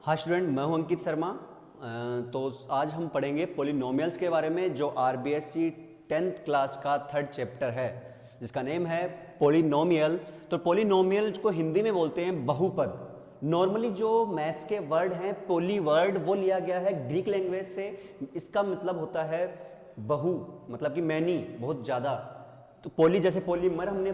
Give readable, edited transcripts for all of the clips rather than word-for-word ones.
हाँ स्टूडेंट, मैं हूं अंकित शर्मा। तो आज हम पढ़ेंगे पोलिनोमियल्स के बारे में, जो आरबीएससी 10th क्लास का 3rd चैप्टर है, जिसका नेम है पोलिनोमियल। तो पोलिनोमियल को हिंदी में बोलते हैं बहुपद। नॉर्मली जो मैथ्स के वर्ड हैं पोली वर्ड, वो लिया गया है ग्रीक लैंग्वेज से। इसका मतलब होता है बहु, मतलब कि मैनी, बहुत ज़्यादा। तो पोली जैसे पॉलीमर हमने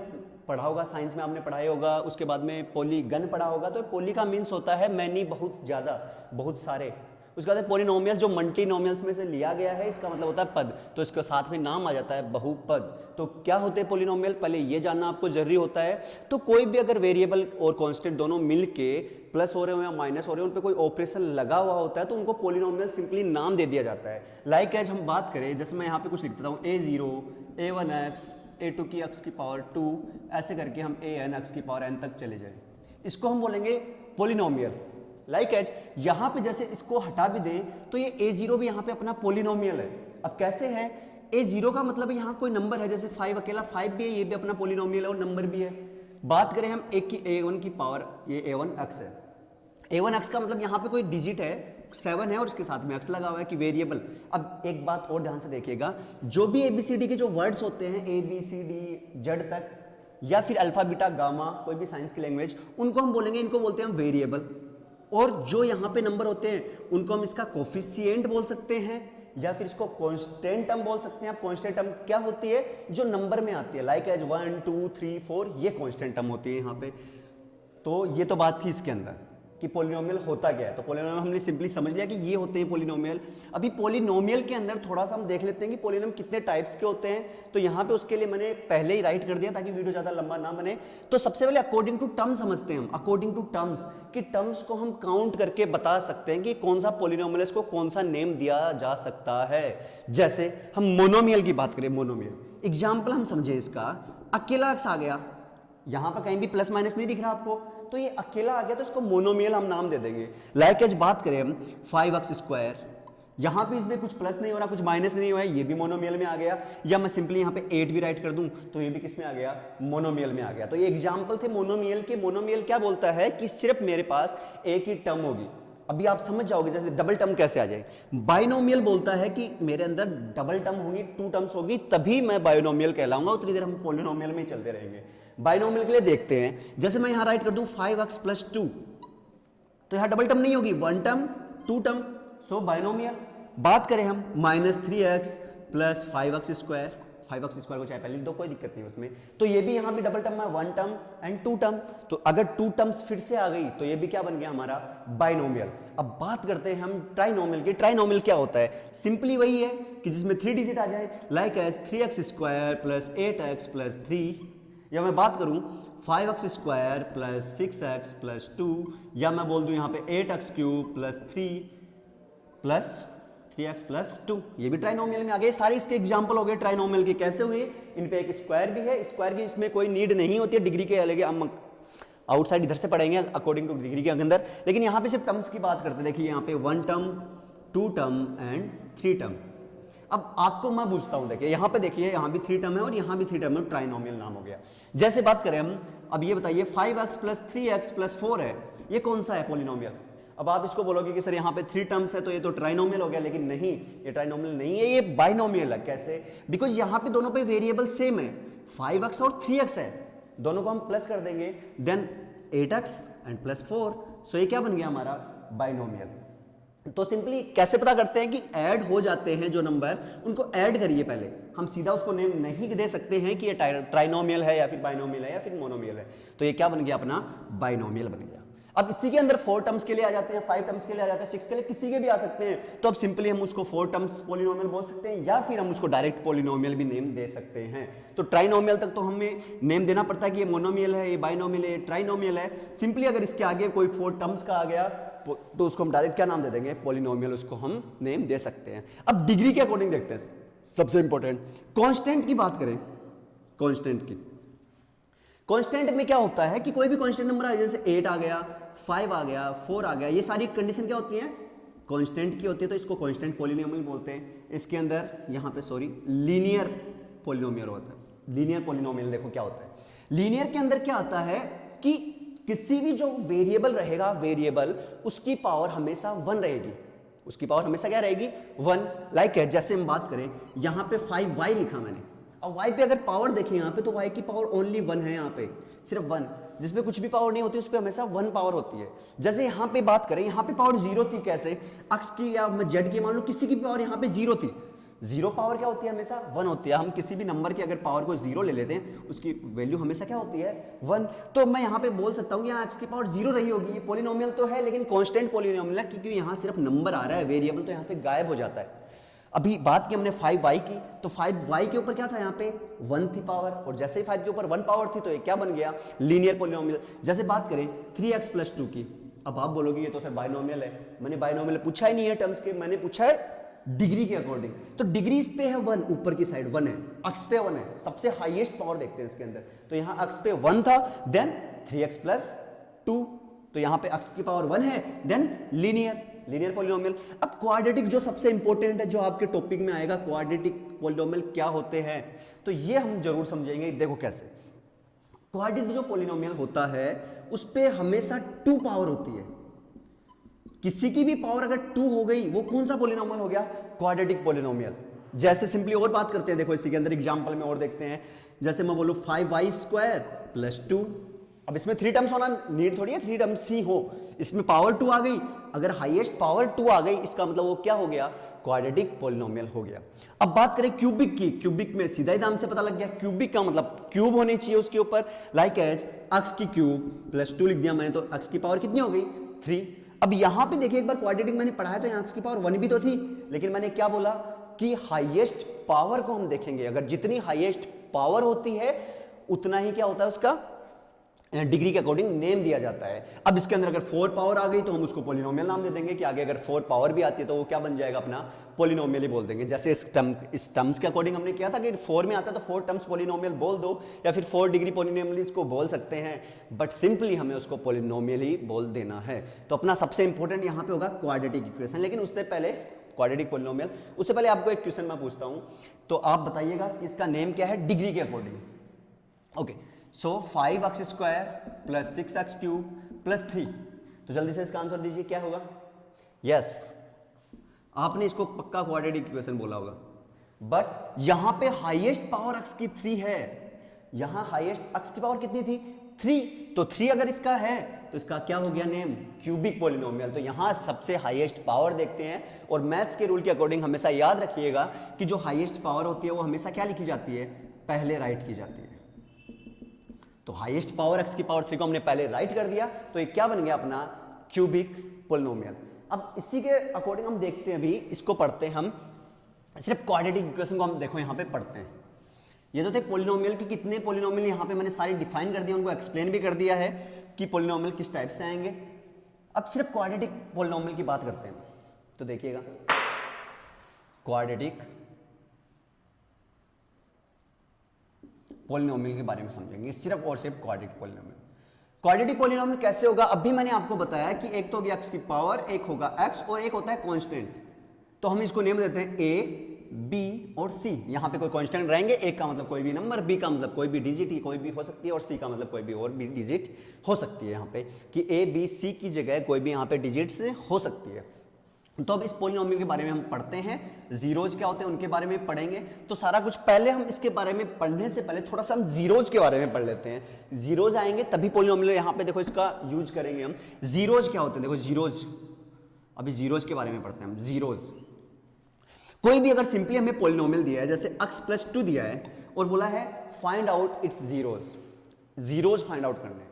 पढ़ा होगा, साइंस में आपने पढ़ाया होगा, उसके बाद में पॉलीगन पढ़ा होगा। तो पोली का मीन्स होता है मैनी, बहुत ज़्यादा, बहुत सारे। उसके बाद पोलिनोमियल जो मल्टीनोमियल्स में से लिया गया है, इसका मतलब होता है पद, तो इसके साथ में नाम आ जाता है बहुपद। तो क्या होते हैं पोलिनोमियल, पहले ये जानना आपको जरूरी होता है। तो कोई भी अगर वेरिएबल और कांस्टेंट दोनों मिलके प्लस हो रहे हो या माइनस हो रहे हो, उन पे कोई ऑपरेशन लगा हुआ होता है, तो उनको पोलिनोमियल सिंपली नाम दे दिया जाता है। लाइक एज हम बात करें, जैसे मैं यहाँ पे कुछ लिख देता हूँ a0 a1x a2 की x की पावर 2, ऐसे करके हम an x की पावर n तक चले जाएं, इसको हम बोलेंगे पोलिनोमियल। लाइक एज यहाँ पे जैसे इसको हटा भी दें तो ये a0 भी यहाँ पे अपना पोलिनोमियल है। अब कैसे है, a0 का मतलब यहाँ कोई नंबर है, जैसे 5 अकेला 5 भी है, ये भी अपना पोलिनोमियल है और नंबर भी है। बात करें हम एक की a1 की पावर, ये a1x है। a1x का मतलब यहाँ पे कोई डिजिट है, 7 है और इसके साथ में x लगा हुआ है कि वेरिएबल। अब एक बात और ध्यान से देखिएगा, जो भी ABCD के जो वर्ड्स होते हैं ABCD Z तक, या फिर अल्फा बीटा गामा, कोई भी साइंस की लैंग्वेज, उनको हम बोलेंगे, इनको बोलते हैं हम वेरिएबल। और जो यहाँ पे नंबर होते हैं उनको हम इसका कोफिशिएंट बोल सकते हैं, या फिर इसको कांस्टेंट टर्म बोल सकते हैं। अब कांस्टेंट टर्म क्या होती है, जो नंबर में आती है, लाइक एज 1 2 3 4, ये कांस्टेंट टर्म होती है यहाँ पे। तो ये तो बात थी इसके अंदर कि पोलिनोमियल होता क्या है। तो पोलिनोमियल हमने सिंपली समझ लिया कि ये होते हैं पोलिनोमियल। अभी पोलिनोमियल के अंदर थोड़ा सा हम देख लेते हैं कि पोलिनोम कितने टाइप्स के होते हैं। तो यहाँ पे उसके लिए मैंने पहले ही राइट कर दिया ताकि वीडियो ज़्यादा लंबा ना बने। तो सबसे पहले अकॉर्डिंग टू टर्म समझते हैं हम, अकॉर्डिंग टू टर्म्स, कि टर्म्स को हम काउंट करके बता सकते हैं कि कौन सा पोलिनोमियल, इसको कौन सा नेम दिया जा सकता है। जैसे हम मोनोमियल की बात करें, मोनोमियल एग्जाम्पल हम समझे इसका, अकेला एक्स आ गया, यहां पर कहीं भी प्लस माइनस नहीं दिख रहा आपको, तो ये अकेला आ गया, तो इसको मोनोमियल हम नाम दे देंगे। लाइक एज बात करें हम 5x², यहां पे इसमें कुछ प्लस नहीं हो रहा, कुछ माइनस नहीं हुआ है, ये भी मोनोमियल में आ गया। या मैं सिंपली यहां पे 8 भी राइट कर दूं तो ये भी किस में आ गया, मोनोमियल में आ गया। तो ये एग्जांपल थे मोनोमियल के। मोनोमियल क्या बोलता है कि सिर्फ मेरे पास एक ही टर्म होगी। अभी आप समझ जाओगे जैसे डबल टर्म कैसे आ जाए। बाइनोमियल बोलता है कि मेरे अंदर डबल टर्म होगी, 2 टर्म्स होगी, तभी मैं बाइनोमियल कहलाऊंगा। उतनी देर हम पोलिनोमियल में ही चलते रहेंगे। बाइनोमियल के लिए देखते हैं, जैसे मैं यहां राइट कर दूं 5x+2, तो यहां डबल टर्म नहीं होगी, 1 टर्म 2 टर्म, सो बाइनोमियल। बात करें हम -3x + 5x², 5x² को चाहे पहले लिख दो, कोई दिक्कत नहीं उसमें। तो ये भी यहाँ भी डबल टर्म है, 1 टर्म एंड 2 टर्म। तो अगर 2 टर्म्स फिर से आ गई तो ये भी क्या बन गया हमारा, बाइनोमियल। अब बात करते हैं हम ट्राइनोमियल की। ट्राइनोमियल क्या होता है, सिंपली वही है कि जिसमें 3 डिजिट आ जाए, लाइक एज 3x² + 8x + 3, या मैं बात करूं 5x² + 6x + 2, या मैं बोल दूं यहाँ पे 8x³ + 3x + 2, ये भी ट्राइनोमियल में आ गए। सारे इसके एग्जांपल हो गए ट्राइनोमियल के। कैसे हुए, इन पे एक स्क्वायर भी है, स्क्वायर की इसमें कोई नीड नहीं होती है डिग्री के अलग, हम आउटसाइड इधर से पढ़ेंगे अकॉर्डिंग टू डिग्री के अंदर। लेकिन यहाँ पे सिर्फ टर्म्स की बात करते हैं। देखिए यहाँ पे 1 टर्म 2 टर्म एंड 3 टर्म। अब आपको मैं पूछता हूं, देखिए यहाँ पे देखिए, यहाँ भी 3 टर्म है और यहाँ भी 3 टर्म है, ट्राइनोमियल नाम हो गया। जैसे बात करें हम, अब ये बताइए 5x + 3x + 4 है, ये कौन सा है पोलिनोमियल। अब आप इसको बोलोगे कि सर यहाँ पे 3 टर्म्स है तो ये तो ट्राइनोमियल हो गया, लेकिन नहीं, ये ट्राइनोमियल नहीं है, ये बाइनोमियल है। कैसे, बिकॉज यहाँ पे दोनों पे वेरिएबल सेम है, 5x और 3x है, दोनों को हम प्लस कर देंगे, देन 8x एंड +4, सो ये क्या बन गया हमारा, बाइनोमियल। तो सिंपली कैसे पता करते हैं कि ऐड हो जाते हैं जो नंबर, उनको ऐड करिए पहले, हम सीधा उसको नेम नहीं दे सकते हैं कि ये ट्राइनोमियल है या फिर बाइनोमियल है या फिर मोनोमियल है। तो ये क्या बन गया अपना, बाइनोमियल बन गया। अब इसी के अंदर 4 टर्म्स के लिए आ जाते हैं, 5 टर्म्स के लिए आ जाते हैं, 6 के लिए, किसी के भी आ सकते हैं। तो अब सिंपली हम उसको 4 टर्म्स पोलिनोमियल बोल सकते हैं, या फिर हम उसको डायरेक्ट पोलिनोमियल भी नेम दे सकते हैं। तो ट्राइनोमियल तक तो हमें नेम देना पड़ता है कि ये मोनोमियल है, ये बाइनोमियल है, ये ट्राइनोमियल है। सिंपली अगर इसके आगे कोई 4 टर्म्स का आ गया तो उसको हम डायरेक्ट क्या नाम दे देंगे, पोलिनोमियल, उसको हम नेम दे सकते हैं। अब डिग्री के अकॉर्डिंग देखते हैं, सबसे इंपॉर्टेंट कांस्टेंट की बात करें। कांस्टेंट की, कांस्टेंट में क्या होता है कि कोई भी कांस्टेंट नंबर आ जाए, जैसे 8 आ गया, 5 आ गया, 4 आ गया, ये सारी कंडीशन क्या होती है, कांस्टेंट की होती है, तो इसको कांस्टेंट पोलिनोमियल बोलते हैं। इसके अंदर यहाँ पे लीनियर पोलिनोमियल होता है। लीनियर पोलिनोमियल देखो क्या होता है, लीनियर के अंदर क्या आता है कि किसी भी जो वेरिएबल रहेगा, वेरिएबल उसकी पावर हमेशा 1 रहेगी, उसकी पावर हमेशा क्या रहेगी 1। लाइक है जैसे हम बात करें यहाँ पे 5y लिखा मैंने, अब y पे अगर पावर देखें यहाँ पे तो y की पावर ओनली 1 है, यहाँ पे सिर्फ 1, जिसपे कुछ भी पावर नहीं होती उस पे हमेशा 1 पावर होती है। जैसे यहाँ पे बात करें, यहाँ पे पावर 0 थी, कैसे अक्स की या जेड की मान लो किसी की पावर यहाँ पे 0 थी, 0 पावर क्या होती है हमेशा 1 होती है। हम किसी भी नंबर की अगर पावर को 0 ले लेते हैं उसकी वैल्यू हमेशा क्या होती है 1। तो मैं यहाँ पे बोल सकता हूँ कि यहाँ x की पावर 0 रही होगी, ये पॉलिनोमियल तो है लेकिन कांस्टेंट पॉलिनोमियल है, क्योंकि यहाँ सिर्फ नंबर आ रहा है, वेरिएबल तो यहाँ से गायब हो जाता है। अभी बात की हमने 5y की, तो 5y के ऊपर क्या था यहाँ पे 1 थी पावर, और जैसे ही 5 के ऊपर 1 पावर थी तो ये क्या बन गया लीनियर पॉलिनोमियल। जैसे बात करें 3x + 2 की, अब आप बोलोगे ये तो सर बाइनोमियल है, मैंने बाइनोमियल पूछा ही नहीं है टर्म्स के, मैंने पूछा है डिग्री के अकॉर्डिंग, तो डिग्री इस पे है 1, ऊपर की साइड 1 है, अक्स पे 1 है, सबसे हाईएस्ट पावर देखते हैं इसके अंदर, तो यहाँ अक्स पे 1 था, देन 3x + 2, तो यहाँ पे अक्स की पावर 1 है, देन लीनियर पॉलिनोमियल। अब क्वाड्रेटिक जो सबसे इंपॉर्टेंट है, जो आपके टॉपिक में आएगा, क्वाड्रेटिक पॉलिनोमियल क्या होते हैं, तो ये हम जरूर समझेंगे। देखो कैसे क्वाड्रेटिक जो पॉलिनोमियल होता है उस पे हमेशा 2 पावर होती है, किसी की भी पावर अगर 2 हो गई वो कौन सा पॉलिनोमियल हो गया, क्वाड्रेटिक पॉलिनोमियल। जैसे सिंपली और बात करते हैं, देखो इसी के अंदर एग्जांपल में और देखते हैं, जैसे मैं बोलूं 5y² + 2, अब इसमें 3 टर्म्स होना नीड थोड़ी है 3 टर्म्स ही हो, इसमें पावर 2 आ गई, अगर हाईएस्ट पावर 2 आ गई इसका मतलब वो क्या हो गया, क्वाड्रेटिक पॉलिनोमियल हो गया। अब बात करें क्यूबिक की, क्यूबिक में सीधा ही नाम से पता लग गया, क्यूबिक का मतलब क्यूब होनी चाहिए उसके ऊपर, लाइक एज अक्स की क्यूब + 2 लिख दिया मैंने, तो अक्स की पावर कितनी हो गई 3। अब यहां पे देखिए एक बार क्वाड्रेटिक मैंने पढ़ाया तो यहाँ अक्स की पावर 1 भी तो थी, लेकिन मैंने क्या बोला कि हाईएस्ट पावर को हम देखेंगे, अगर जितनी हाईएस्ट पावर होती है उतना ही क्या होता है उसका डिग्री के अकॉर्डिंग नेम दिया जाता है। अब इसके अंदर अगर 4 पावर आ गई तो हम उसको पॉलिनोमियल नाम दे देंगे, कि आगे अगर 4 पावर भी आती है तो वो क्या बन जाएगा अपना पॉलिनोमियल ही बोल देंगे। जैसे इस टर्म्स के अकॉर्डिंग हमने किया था कि 4 में आता है तो 4 टर्म्स पॉलिनोमियल बोल दो, या फिर 4 डिग्री पॉलिनोमियल इसको बोल सकते हैं, बट सिंपली हमें उसको पॉलिनोमियल ही बोल देना है। तो अपना सबसे इंपॉर्टेंट यहाँ पे होगा क्वाड्रेटिक इक्वेशन। लेकिन उससे पहले क्वाड्रेटिक पॉलिनोमियल, उससे पहले आपको एक क्वेश्चन मैं पूछता हूँ, तो आप बताइएगा इसका नेम क्या है डिग्री के अकॉर्डिंग। ओके, सो 5x² + 6x³ + 3, तो जल्दी से इसका आंसर दीजिए क्या होगा। यस, आपने इसको पक्का क्वाड्रेटिक इक्वेशन बोला होगा, बट यहां पे हाईएस्ट पावर x की 3 है, यहां हाईएस्ट x की पावर कितनी थी 3, तो 3 अगर इसका है तो इसका क्या हो गया नेम क्यूबिक पॉलिनोमियल। तो यहां सबसे हाईएस्ट पावर देखते हैं, और मैथ्स के रूल के अकॉर्डिंग हमेशा याद रखिएगा कि जो हाईएस्ट पावर होती है वो हमेशा क्या लिखी जाती है, पहले राइट की जाती है। तो हाईएस्ट पावर x की पावर 3 को हमने पहले राइट कर दिया, तो ये क्या बन गया अपना क्यूबिक पॉलिनोमियल। अब इसी के अकॉर्डिंग हम देखते हैं, अभी इसको पढ़ते हैं हम, सिर्फ क्वाड्रेटिक इक्वेशन को हम देखो यहाँ पे पढ़ते हैं। ये तो थे पॉलिनोमियल के कितने पॉलिनोमियल यहाँ पे मैंने सारे डिफाइन कर दिया, उनको एक्सप्लेन भी कर दिया है कि पॉलिनोमियल किस टाइप से आएंगे। अब सिर्फ क्वाड्रेटिक पॉलिनोमियल की बात करते हैं, तो देखिएगा क्वाड्रेटिक पॉलिनोमियल के बारे में समझेंगे, सिर्फ और सिर्फ क्वाड्रेटिक पॉलिनोमियल। क्वाड्रेटिक पॉलिनोमियल कैसे होगा, अभी मैंने आपको बताया कि एक तो होगी x की पावर, एक होगा x और एक होता है कांस्टेंट, तो हम इसको नेम देते हैं a, b और c। यहाँ पे कोई कांस्टेंट रहेंगे, a का मतलब कोई भी नंबर, b का मतलब कोई भी डिजिट ही कोई भी हो सकती है, और c का मतलब कोई भी और भी डिजिट हो सकती है। यहाँ पे कि a, b, c की जगह कोई भी यहाँ पे डिजिट्स हो सकती है। तो अब इस पॉलिनोमियल के बारे में हम पढ़ते हैं, जीरोज क्या होते हैं उनके बारे में पढ़ेंगे। तो सारा कुछ पहले हम इसके बारे में पढ़ने से पहले थोड़ा सा हम जीरोज के बारे में पढ़ लेते हैं। जीरोज आएंगे तभी पॉलिनोमियल, यहाँ पे देखो इसका यूज करेंगे हम। जीरोज क्या होते हैं, देखो जीरोज, अभी जीरोज के बारे में पढ़ते हैं हम। जीरोज, कोई भी अगर सिंपली हमें पॉलिनोमियल दिया है, जैसे x + 2 दिया है और बोला है find out it's zeros, zeros find out करने।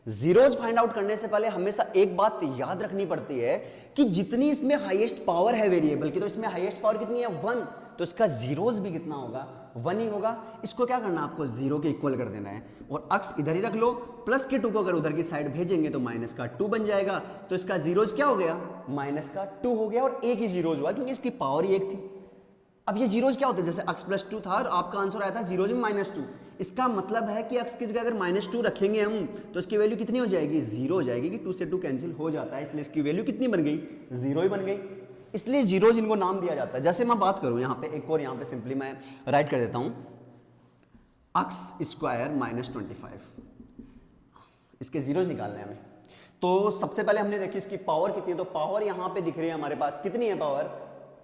जीरोज फाइंड आउट करने से पहले हमेशा एक बात याद रखनी पड़ती है कि जितनी इसमें हाईएस्ट पावर है वेरिएबल की, तो इसमें हाईएस्ट पावर कितनी है 1, तो इसका जीरोज भी कितना होगा 1 ही होगा। इसको क्या करना है, आपको 0 के इक्वल कर देना है, और x इधर ही रख लो, प्लस के 2 को अगर उधर की साइड भेजेंगे तो -2 बन जाएगा, तो इसका जीरोज क्या हो गया -2 हो गया, और एक ही जीरोज हुआ क्योंकि इसकी पावर ही 1 थी। अब ये जीरोज क्या होते हैं, जैसे x + 2 था और आपका आंसर आया था जीरोज में -2, इसका मतलब है कि x की जगह अगर -2 रखेंगे हम तो इसकी वैल्यू कितनी हो जाएगी, 0 हो जाएगी, कि 2 से 2 कैंसिल हो जाता है, इसलिए इसकी वैल्यू कितनी बन गई, 0 ही बन गई, इसलिए जीरोज इनको नाम दिया जाता है। जैसे मैं बात करूं यहाँ पे एक और, यहाँ पे सिंपली मैं राइट कर देता हूं x² - 25, इसके जीरोज निकालने हैं हमें। तो सबसे पहले हमने देखी इसकी पावर कितनी है, तो पावर यहाँ पे दिख रही है हमारे पास, कितनी है पावर,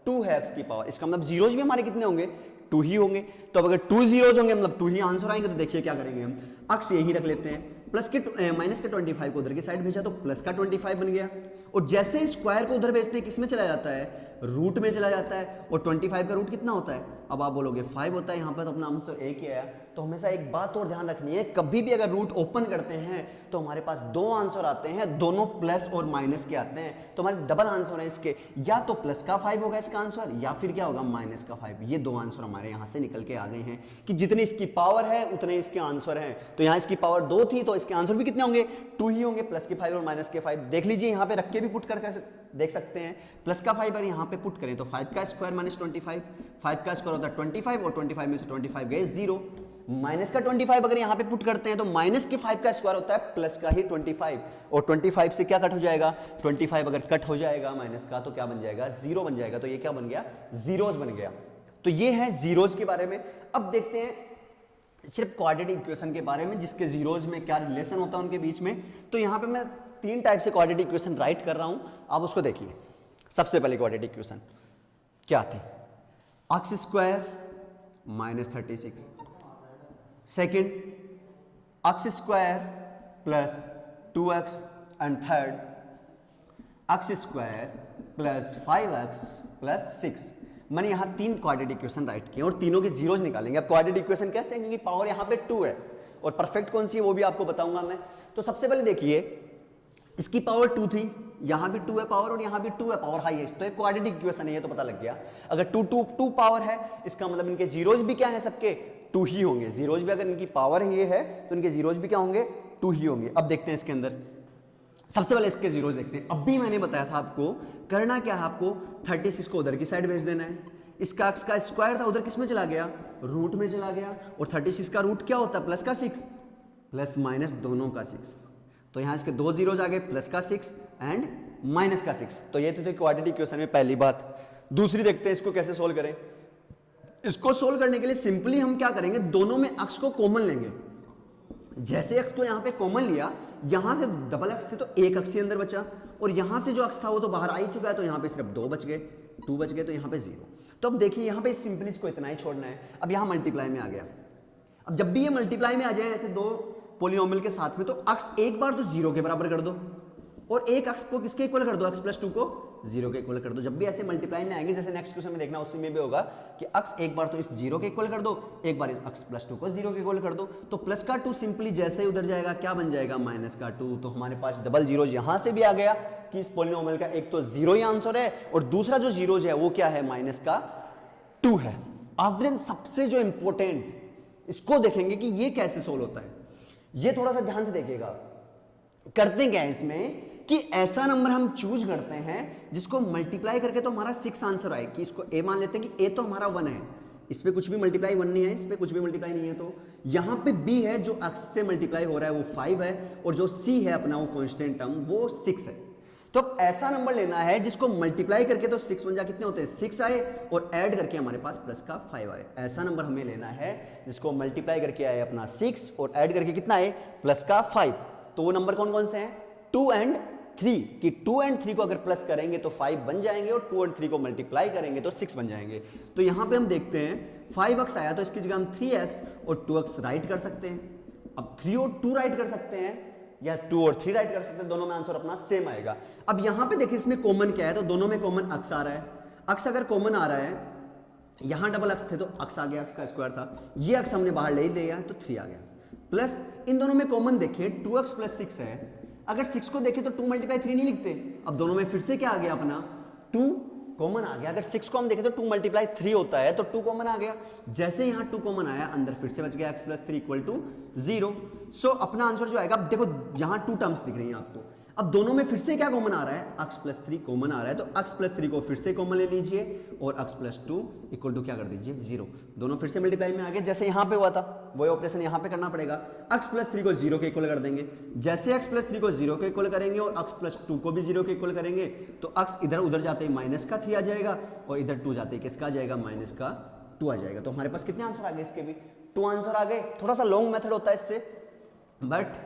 2 है x की पावर। इसका मतलब जीरोज भी हमारे कितने होंगे, 2 ही होंगे। तो अब अगर 2 जीरोज होंगे मतलब 2 ही आंसर आएंगे। तो देखिए क्या करेंगे हम, अक्स यही रख लेते हैं, प्लस के माइनस के 25 को उधर की साइड भेजा तो प्लस का 25 बन गया। और जैसे स्क्वायर को उधर भेजते हैं किसमें चला जाता है, रूट में चला जाता है। और 25 का रूट कितना होता है, अब आप बोलोगे 5 होता है, यहाँ पर तो अपना आंसर एक ही आया। तो हमेशा एक बात और ध्यान रखनी है, कभी भी अगर रूट ओपन करते हैं तो हमारे पास 2 आंसर आते हैं, दोनों प्लस और माइनस के आते हैं। तो हमारे डबल आंसर है इसके, या तो प्लस का 5 होगा इसका आंसर, या फिर क्या होगा माइनस का 5। ये 2 आंसर हमारे यहाँ से निकल के आ गए हैं कि जितनी इसकी पावर है उतने इसके आंसर हैं। तो यहाँ इसकी पावर 2 थी तो इसके आंसर भी कितने होंगे, 2 ही होंगे, प्लस के 5 और माइनस के 5। देख लीजिए यहाँ पे रख के भी पुट कर देख सकते हैं। प्लस का 5 अगर यहाँ पे पुट करें तो 5 का स्क्वायर माइनस 25, 5 का स्क्वायर होता है 25 और 25 में से 25 गए 0। माइनस का 25 अगर यहाँ पे पुट करते हैं तो माइनस के 5 का स्क्वायर होता है प्लस का ही 25, और 25 से क्या कट हो जाएगा, 25 अगर कट हो जाएगा माइनस का तो क्या बन जाएगा, 0 बन जाएगा। तो ये क्या बन गया, जीरोज बन गया। तो ये है जीरोज के बारे में। अब देखते हैं सिर्फ क्वाड्रेटिक इक्वेशन के बारे में, जिसके जीरोज में क्या रिलेशन होता है उनके बीच में। तो यहाँ पे मैं 3 टाइप से क्वाड्रेटिक इक्वेशन राइट कर रहा हूँ, आप उसको देखिए। सबसे पहले क्वाड्रेटिक इक्वेशन क्या थी, x square minus 36, second x square plus 2x, and third x square plus 5x plus 6। मैंने यहाँ 3 क्वाड्रेटिक इक्वेशन राइट किए और तीनों के जीरोज निकालेंगे। अब क्वाड्रेटिक इक्वेशन कैसे हैं, क्योंकि पावर यहाँ पे 2 है और परफेक्ट कौन सी है वो भी आपको बताऊंगा मैं। तो सबसे पहले देखिए इसकी पावर 2 थी, यहाँ भी 2 है पावर और यहाँ भी 2 है पावर, हाईएस्ट। तो एक क्वाड्रेटिक इक्वेशन है ये, तो पता लग गया। अगर 2 पावर है इसका मतलब इनके जीरोज भी क्या है, सबके 2 ही होंगे। जीरोज भी अगर इनकी पावर ये है तो इनके जीरोज भी क्या होंगे, 2 ही होंगे। अब देखते हैं इसके अंदर, सबसे पहले इसके जीरोज देखते हैं। अब भी मैंने बताया था आपको करना क्या है, आपको 36 को उधर की साइड भेज देना है। इसका एक्स का स्क्वायर था उधर किस में चला गया, रूट में चला गया। और 36 का रूट क्या होता है, प्लस का 6, प्लस माइनस दोनों का 6। तो यहाँ इसके 2 जीरोज आ गए, प्लस का 6 एंड माइनस का 6। तो ये तो क्वाड्रेटिक इक्वेशन में पहली बात। दूसरी देखते हैं इसको कैसे सोल्व करें। इसको सोल्व करने के लिए सिंपली हम क्या करेंगे, दोनों में अक्स को कॉमन लेंगे। जैसे अक्स को यहाँ पे कॉमन लिया, यहाँ से डबल अक्स थे तो एक अक्स ही अंदर बचा, और यहाँ से जो अक्स था वो तो बाहर आ ही चुका है, तो यहाँ पे सिर्फ 2 बच गए, 2 बच गए, तो यहाँ पे 0। तो अब देखिए यहाँ पे सिंपली इसको इतना ही छोड़ना है। अब यहाँ मल्टीप्लाई में आ गया। अब जब भी ये मल्टीप्लाई में आ जाए ऐसे 2 पॉलिनोमियल के साथ में, तो अक्स एक बार तो 0 के बराबर कर दो और एक अक्स को किसके इक्वल कर दो, x प्लस 2 को 0 के इक्वल कर दो। जब भी ऐसे मल्टीप्लाई में आएंगे, जैसे नेक्स्ट क्वेश्चन में देखना उसी में भी होगा कि अक्स एक बार तो इस 0 के इक्वल कर दो, एक बार इस x प्लस 2 को 0 के इक्वल कर दो। तो प्लस का 2 सिंपली जैसे ही उधर जाएगा क्या बन जाएगा, माइनस का 2। तो हमारे पास डबल जीरोज यहां से भी आ गया कि इस पॉलिनोमियल का एक तो 0 ही आंसर है और दूसरा जो जीरोज है वो क्या है, माइनस का 2 है। आफ्टर सबसे जो इंपॉर्टेंट, इसको देखेंगे कि ये कैसे सोल्व होता है। ये थोड़ा सा ध्यान से देखिएगा। करते क्या है इसमें कि ऐसा नंबर हम चूज करते हैं जिसको मल्टीप्लाई करके तो हमारा 6 आंसर आए, कि इसको a मान लेते हैं कि a तो हमारा 1 है, इस पे कुछ भी मल्टीप्लाई 1 नहीं है, इस पे कुछ भी मल्टीप्लाई नहीं है। तो यहाँ पे b है जो x से मल्टीप्लाई हो रहा है वो 5 है, और जो c है अपना वो कांस्टेंट टर्म वो 6 है। तो अब ऐसा नंबर लेना है जिसको मल्टीप्लाई करके तो 6 बन जा, कितने होते हैं 6 आए, और ऐड करके हमारे पास प्लस का 5 आए। ऐसा नंबर हमें लेना है जिसको मल्टीप्लाई करके आए अपना 6 और ऐड करके कितना आए, प्लस का 5। तो वो नंबर कौन कौन से हैं, 2 एंड 3, कि 2 एंड 3 को अगर प्लस करेंगे तो 5 बन जाएंगे, और 2 एंड 3 को मल्टीप्लाई करेंगे तो 6 बन जाएंगे। तो यहाँ पे हम देखते हैं 5x आया तो इसकी जगह हम 3x और 2x राइट कर सकते हैं। अब 3 और 2 राइट कर सकते हैं या 2 और 3 राइट कर सकते हैं, दोनों में आंसर अपना सेम आएगा। अब यहाँ पे देखिए इसमें कॉमन क्या है, तो दोनों में कॉमन x आ रहा है। x अगर कॉमन आ रहा है, यहाँ डबल x थे तो x आ गया, x का स्क्वायर था, ये x हमने बाहर ले लिया तो 3 आ गया। प्लस इन दोनों में कॉमन देखिए 2x प्लस 6 है, अगर 6 को देखें तो 2 मल्टीप्लाई 3 नहीं लिखते। अब दोनों में फिर से क्या आ गया, अपना 2 कॉमन आ गया। अगर 6 को हम देखें तो 2 मल्टीप्लाई 3 होता है, तो 2 कॉमन आ गया। जैसे यहाँ 2 कॉमन आया, अंदर फिर से बच गया x प्लस 3 इक्वल टू 0। सो अपना आंसर जो आएगा, अब देखो यहाँ 2 टर्म्स दिख रही हैं आपको। अब दोनों में फिर से क्या कॉमन आ रहा है, x प्लस 3 कॉमन आ रहा है, तो x प्लस 3 को फिर से कॉमन ले लीजिए और x प्लस 2 इक्वल टू क्या कर दीजिए 0। दोनों फिर से मल्टीप्लाई में आ गए, जैसे यहाँ पे हुआ था वही ऑपरेशन यहाँ पे करना पड़ेगा। x प्लस 3 को 0 के इक्वल कर देंगे, जैसे x प्लस 3 को 0 के इक्वल करेंगे और x प्लस 2 को भी 0 के इक्वल करेंगे, तो x इधर उधर जाते ही माइनस का 3 आ जाएगा, और इधर 2 जाते ही किसका आ जाएगा, माइनस का 2 आ जाएगा। तो हमारे पास कितने आंसर आ गए, इसके भी 2 आंसर आ गए। थोड़ा सा लॉन्ग मेथड होता है इससे, बट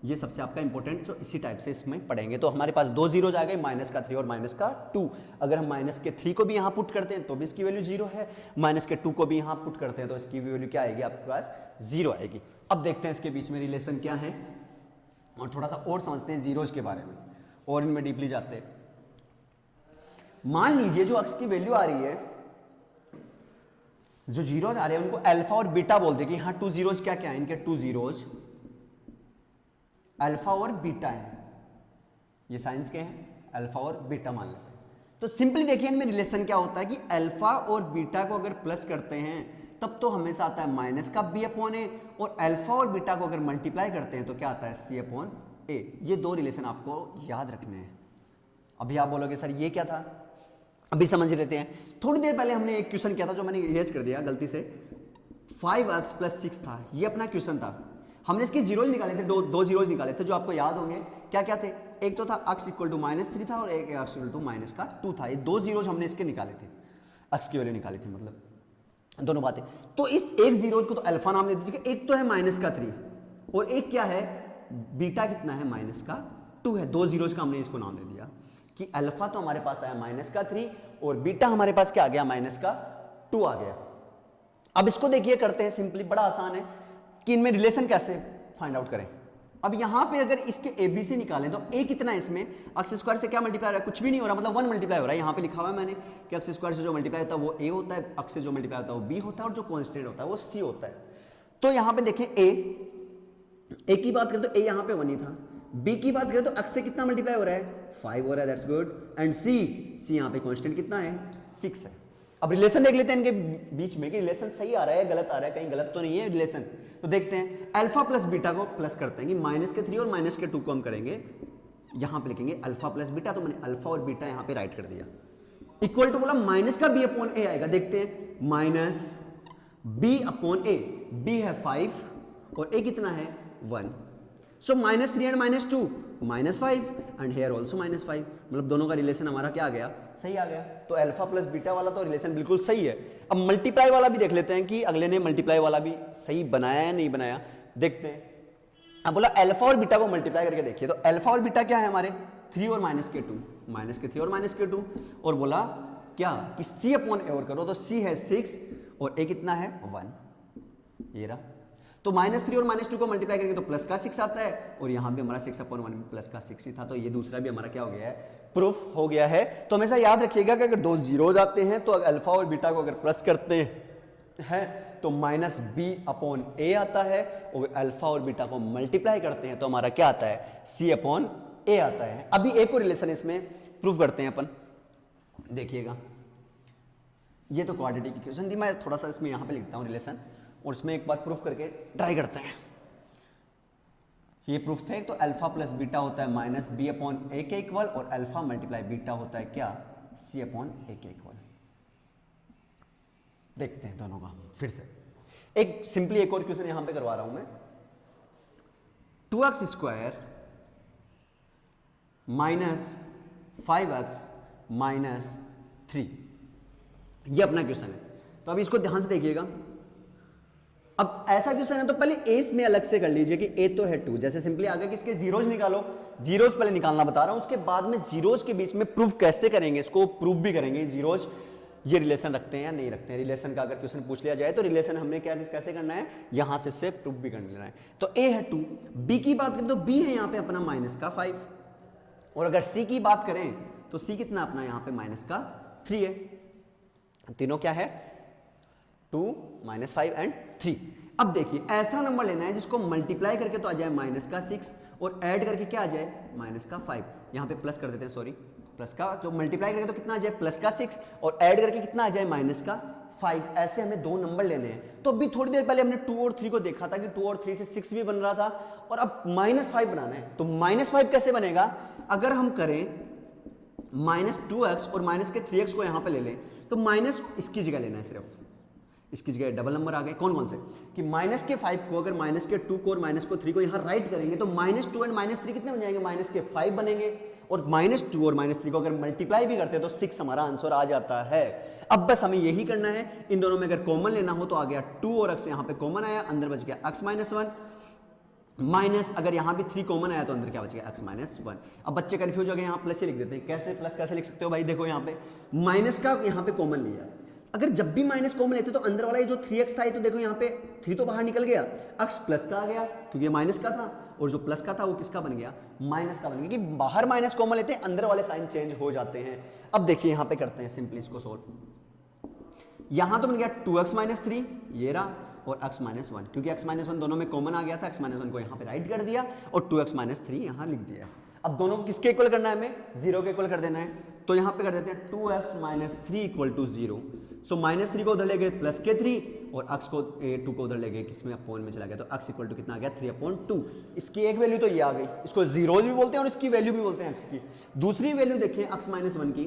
ये सबसे आपका इंपॉर्टेंट, जो इसी टाइप से इसमें पढ़ेंगे। तो हमारे पास दो जीरोज आ गए, माइनस का 3 और माइनस का 2। अगर हम माइनस के 3 को भी यहाँ पुट करते हैं तो भी इसकी वैल्यू 0 है, माइनस के 2 को भी यहाँ पुट करते हैं तो इसकी वैल्यू क्या आएगी आपके पास, 0 आएगी। अब देखते हैं इसके बीच में रिलेशन क्या है और थोड़ा सा और समझते हैं जीरोज के बारे में और इनमें डीपली जाते हैं। मान लीजिए जो अक्स की वैल्यू आ रही है, जो जीरोज आ रहे हैं उनको अल्फा और बीटा बोलते हैं कि हाँ 2 जीरोज क्या क्या है, इनके 2 जीरोज अल्फा और बीटा है। ये साइंस के हैं, अल्फा और बीटा मान लेते हैं। तो सिंपली देखिए इनमें रिलेशन क्या होता है कि अल्फा और बीटा को अगर प्लस करते हैं तब तो हमेशा आता है माइनस का बी अपॉन ए, और अल्फा और बीटा को अगर मल्टीप्लाई करते हैं तो क्या आता है सी अपॉन ए। ये दो रिलेशन आपको याद रखने हैं। अभी आप बोलोगे सर ये क्या था, अभी समझ लेते हैं। थोड़ी देर पहले हमने एक क्वेश्चन किया था जो मैंने इरेज कर दिया गलती से, 5x + 6 था, ये अपना क्वेश्चन था। हमने इसके जीरोज निकाले थे, दो जीरोज निकाले थे जो आपको याद होंगे। क्या क्या थे, एक तो था x = -3 था और एक x = -2 था। ये दो जीरोज हमने इसके निकाले थे, x की वैल्यू निकाली थी, मतलब दोनों बातें। तो इस एक जीरोज को तो अल्फा नाम दे दीजिए, एक तो है -3 और एक क्या है बीटा कितना है -2 है। दो जीरोज का हमने इसको नाम दे दिया कि अल्फा तो हमारे पास आया -3 और बीटा हमारे पास क्या आ गया -2 आ गया। अब इसको देखिए करते हैं सिंपली, बड़ा आसान है कि इनमें रिलेशन कैसे फाइंड आउट करें। अब यहां पे अगर इसके ABC निकालें तो a कितना है इसमें, x स्क्वायर से क्या मल्टीप्लाई हो रहा है, कुछ भी नहीं हो रहा, मतलब 1 मल्टीप्लाई हो रहा है। यहां पे लिखा हुआ है मैंने कि x स्क्वायर से जो मल्टीप्लाई होता है वो a होता है, x से जो मल्टीप्लाई होता है वो b होता है और जो कांस्टेंट होता है वो c होता है। तो यहां पे देखें a की बात करें तो a यहां पे 1 ही था, b की बात करें तो x से कितना मल्टीप्लाई हो रहा है 5 हो रहा है, दैट्स गुड। एंड c यहां पे कांस्टेंट कितना है 6 है। अब रिलेशन देख लेते हैं इनके बीच में कि रिलेशन सही आ रहा है गलत आ रहा है, कहीं गलत तो नहीं है रिलेशन। तो देखते हैं अल्फा प्लस बीटा को प्लस करते हैं कि -3 और -2 को हम करेंगे, यहां पे लिखेंगे अल्फा प्लस बीटा, तो मैंने अल्फा और बीटा यहां पे राइट कर दिया। इक्वल टू बोला माइनस का b अपॉन a आएगा, देखते हैं -b अपॉन a, b है 5 और a कितना है 1। सो -3 एंड -2 -5 एंड हेयर ऑल्सो -5, मतलब दोनों का रिलेशन हमारा क्या आ गया, सही आ गया। तो अल्फा प्लस बीटा वाला तो रिलेशन बिल्कुल सही है। अब मल्टीप्लाई वाला भी देख लेते हैं कि अगले ने मल्टीप्लाई वाला भी सही बनाया या नहीं बनाया, देखते हैं। अब बोला अल्फा और बीटा को मल्टीप्लाई करके देखिए, तो अल्फा और बीटा क्या है हमारे 3 और -2, -3 और -2, और बोला क्या कि c अपॉन ए और करो, तो c है 6 और a कितना है 1, ये रहा। तो -3 और -2 को मल्टीप्लाई करेंगे तो प्लस का 6 आता है, और यहाँ भी हमारा 6/1 प्लस का 6 ही था। तो ये दूसरा भी हमारा क्या हो गया है, प्रूफ हो गया है। तो हमेशा याद रखिएगा कि अगर दो जीरोज आते हैं तो अल्फा और बीटा को अगर प्लस करते हैं तो -b अपॉन a आता है, और अल्फा और बीटा को मल्टीप्लाई करते हैं तो हमारा क्या आता है c अपॉन a आता है। अभी एक और रिलेशन इसमें प्रूव करते हैं अपन, देखिएगा। ये तो क्वाड्रेटिक इक्वेशन थी, मैं थोड़ा सा इसमें यहाँ पे लिखता हूँ रिलेशन और इसमें एक बार प्रूफ करके ट्राई करते हैं। ये प्रूफ थे, तो अल्फा प्लस बीटा होता है -b अपॉन a के इक्वल, और अल्फा मल्टीप्लाई बीटा होता है क्या c अपॉन a के इक्वल। देखते हैं दोनों का फिर से। एक सिंपली एक और क्वेश्चन यहां पे करवा रहा हूं मैं, 2x स्क्वायर -5x -3, ये अपना क्वेश्चन है। तो अभी इसको ध्यान से देखिएगा। अब ऐसा क्वेश्चन है तो पहले एस में अलग से कर लीजिए कि ए तो है 2, जैसे सिंपली आगे कि इसके जीरोज निकालो, जीरोज पहले निकालना बता रहा हूं, उसके बाद में जीरोज के बीच में प्रूफ कैसे करेंगे, इसको प्रूफ भी करेंगे जीरोज ये रिलेशन रखते हैं या नहीं रखते हैं। रिलेशन का अगर क्वेश्चन पूछ लिया जाए तो रिलेशन हमने क्या कैसे करना है, यहां से इससे प्रूफ भी कर लेना है। तो ए है 2, बी की बात करें तो बी है यहाँ पे अपना -5, और अगर सी की बात करें तो सी कितना अपना यहाँ पे -3 है। तीनों क्या है 2 -5 एंड 3। अब देखिए ऐसा नंबर लेना है जिसको मल्टीप्लाई करके तो आ जाए -6 और ऐड करके क्या आ जाए -5। यहाँ पे प्लस कर देते हैं, सॉरी, प्लस का जो मल्टीप्लाई करके तो कितना आ जाए +6 और ऐड करके कितना आ जाए -5। ऐसे हमें दो नंबर लेने हैं। तो अभी थोड़ी देर पहले हमने 2 और 3 को देखा था कि 2 और 3 से 6 भी बन रहा था, और अब -5 बनाना है। तो -5 कैसे बनेगा, अगर हम करें -2x और -3x को यहाँ पे ले लें तो माइनस इसकी जगह लेना है, सिर्फ इसकी जगह डबल नंबर आ गए। कौन कौन से कि -5 को अगर -2 को और -3 को यहाँ राइट करेंगे तो -2 एंड -3 कितने बन जाएंगे, -5 बनेंगे, और -2 और -3 को अगर मल्टीप्लाई भी करते हैं तो 6 हमारा आंसर आ जाता है। अब बस हमें यही करना है, इन दोनों में अगर कॉमन लेना हो तो आ गया 2 और x यहाँ पे कॉमन आया, अंदर बच गया x -1 माइनस, अगर यहाँ भी 3 कॉमन आया तो अंदर क्या बचेगा x माइनस 1। अब बच्चे कंफ्यूज हो गए, यहाँ प्लस ही लिख देते हैं। कैसे प्लस कैसे लिख सकते हो भाई, देखो यहाँ पे माइनस का यहाँ पे कॉमन लिया, अगर जब भी माइनस कॉमन लेते तो अंदर वाला ये जो 3x था, ये तो देखो यहाँ पे 3 तो बाहर निकल गया, x प्लस का आ गया क्योंकि ये माइनस का था, और जो प्लस का था वो किसका बन गया, माइनस का बन गया। कि बाहर माइनस कॉमन लेते हैं, अंदर वाले साइन चेंज हो जाते हैं। अब देखिए यहाँ पे करते हैं सिंपली इसको सोल्व। यहाँ तो बन गया 2x माइनस 3 ये रहा, और x माइनस 1, क्योंकि x माइनस 1 दोनों में कॉमन आ गया था, x माइनस 1 को यहाँ पे राइट कर दिया और 2x माइनस 3 यहाँ लिख दिया। अब दोनों को किसके इक्वल करना है, हमें 0 के इक्वल कर देना है, तो यहाँ पे कर देते हैं 2x minus 3 equal to 0। So minus 3 को उधर ले गए प्लस के 3, और x को 2 को उधर ले गए किसमें, अपोन में चला गया, तो x इक्वल टू कितना आ गया 3/2। इसकी एक वैल्यू तो ये आ गई, इसको जीरोज भी बोलते हैं और इसकी वैल्यू भी बोलते हैं x की। दूसरी वैल्यू देखिए x माइनस 1 की,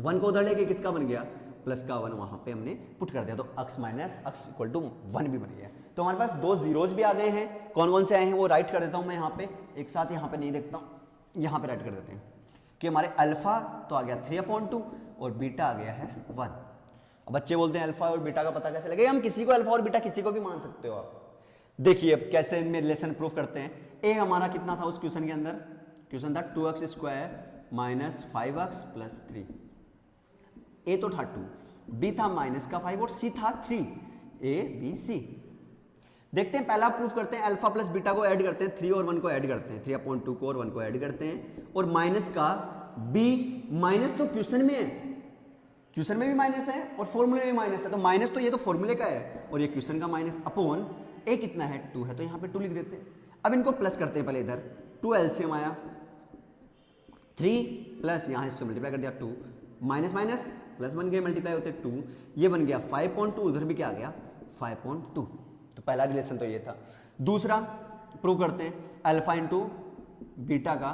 1 को उधर ले गए किसका बन गया, प्लस का 1 वहां पे हमने पुट कर दिया, तो x minus x equal to 1 भी बन गया। तो हमारे पास 2 जीरोज भी आ गए हैं। कौन कौन से आए हैं वो राइट कर देता हूं मैं यहाँ पे, एक साथ यहाँ पे नहीं देखता हूँ, यहाँ पे राइट कर देते हैं कि हमारे अल्फा तो आ गया 3/2 और बीटा आ गया है 1। अब बच्चे बोलते हैं अल्फा और बीटा का पता कैसे लगेगा, हम किसी को अल्फा और बीटा किसी को भी मान सकते हो आप। देखिए अब कैसे इनमें रिलेशन प्रूफ करते हैं। ए हमारा कितना था उस क्वेश्चन के अंदर, क्वेश्चन था 2x square minus 5x plus 3। ए तो था 2, बी था माइनस का 5 और सी था 3। ए बी सी देखते हैं, पहला प्रूफ करते हैं, अल्फा प्लस बीटा को ऐड करते हैं, 3 और 1 को ऐड करते हैं, 3/2 को और 1 को ऐड करते हैं, और माइनस का बी, माइनस तो क्वेश्चन में है, क्वेश्चन में भी माइनस है और फॉर्मूले में भी माइनस है, तो माइनस तो ये तो फॉर्मूले का है और ये क्वेश्चन का माइनस, अपॉन ए कितना है 2 है, तो यहाँ पे 2 लिख देते हैं। अब इनको प्लस करते हैं, पहले इधर 2 एलसीएम आया 3 प्लस यहाँ इससे मल्टीप्लाई कर दिया 2, माइनस माइनस प्लस बन गए, मल्टीप्लाई होते 2, ये बन गया 5/2, उधर भी क्या आ गया 5/2। तो पहला रिलेशन तो ये था। दूसरा प्रूव करते हैं, अल्फा इंटू बीटा का